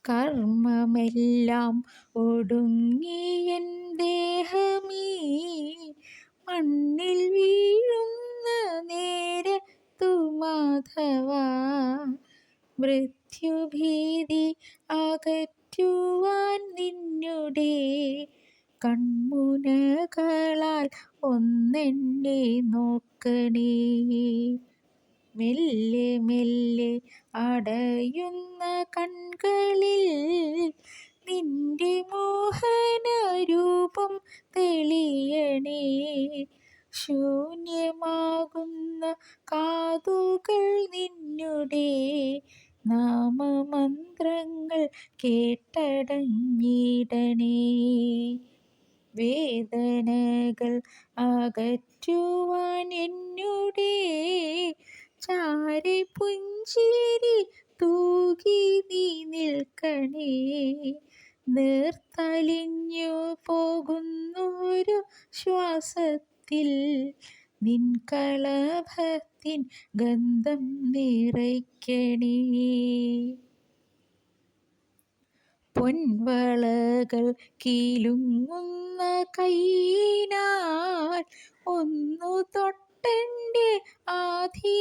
കർമ്മമെല്ലാം ഒടുങ്ങിയൻ ദേഹമീ മണ്ണിൽ വീഴുന്ന നേരത്തു മാധവാ, മൃത്യുഭീതി അകറ്റുവാൻ നിന്നുടെ കൺമുനകളാൽ ഒന്നെന്നെ നോക്കണേ. മെല്ലെ മെല്ലെ അടയുന്ന കൺകളിൽ നിന്റെ മോഹനരൂപം തെളിയണേ. ശൂന്യമാകുന്ന കാതുകൾ നിന്നുടെ നാമമന്ത്രങ്ങൾ കേട്ടടഞ്ഞിടണേ. വേദനകൾ അകറ്റുവാൻ എന്നുടെ ചാരെ പുഞ്ചിരി തൂകി നീ നിൽക്കണേ. നീർത്തലിഞ്ഞു പോകുന്നൊരു ശ്വാസത്തിൽ നിൻ കളഭത്തിൻ ഗന്ധം നിറയ്ക്കണേ. പൊൻവളകൾ കീലുങ്ങുന്ന കൈയിനാൽ ഒന്നു തൊട്ടെൻ്റെ ആധിയകറ്റണേ.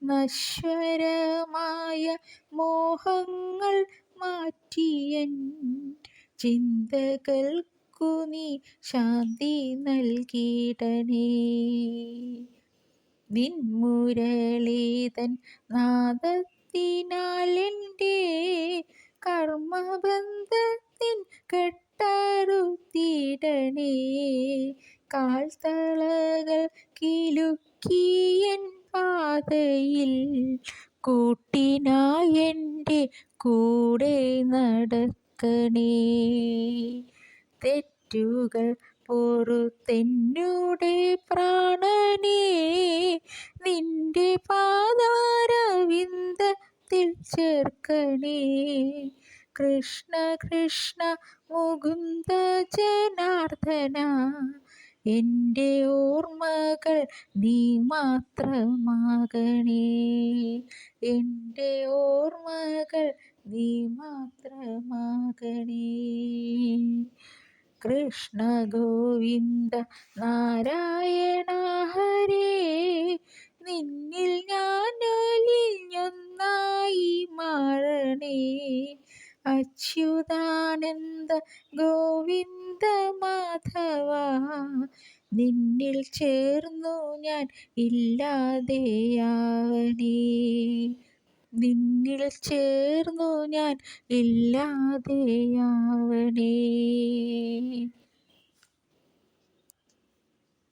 നശ്വരമായ മോഹങ്ങൾ മാറ്റിയൻ ചിന്തകൾക്കു നീ ശാന്തി നൽകിടണേ. നിൻ മുരളീതൻ നാദത്തിനാൽ എൻ്റെ കർമ്മബന്ധത്തിൻ കെട്ടറുത്തിടണേ. കാൽത്തളകൾ കിലുക്കിയൻ പാതയിൽ കൂട്ടിനായി എൻ്റെ കൂടെ നടക്കണേ. തെറ്റുകൾ പൊറുത്തെന്നുടെ പ്രാണനെ നിന്റെ പാദാരവിന്ദത്തിൽ ചേർക്കണേ. കൃഷ്ണ കൃഷ്ണ മുകുന്ദ ജനാർദ്ദന, എൻ്റെ ഓർമ്മകൾ നീ മാത്രമാകണേ. എൻ്റെ ഓർമ്മകൾ നീ മാത്രമാകണേ. കൃഷ്ണ ഗോവിന്ദ നാരായണ ഹരേ, നിന്നിൽ ഞാൻ അലിഞ്ഞൊന്നായി മാറണേ. അച്യുതാനന്ദ ഗോവിന്ദ മാധവ, നിന്നിൽ ചേർന്നു ഞാൻ ഇല്ലാതെയാവണേ. നിന്നിൽ ചേർന്നു ഞാൻ ഇല്ലാതെയാവണേ.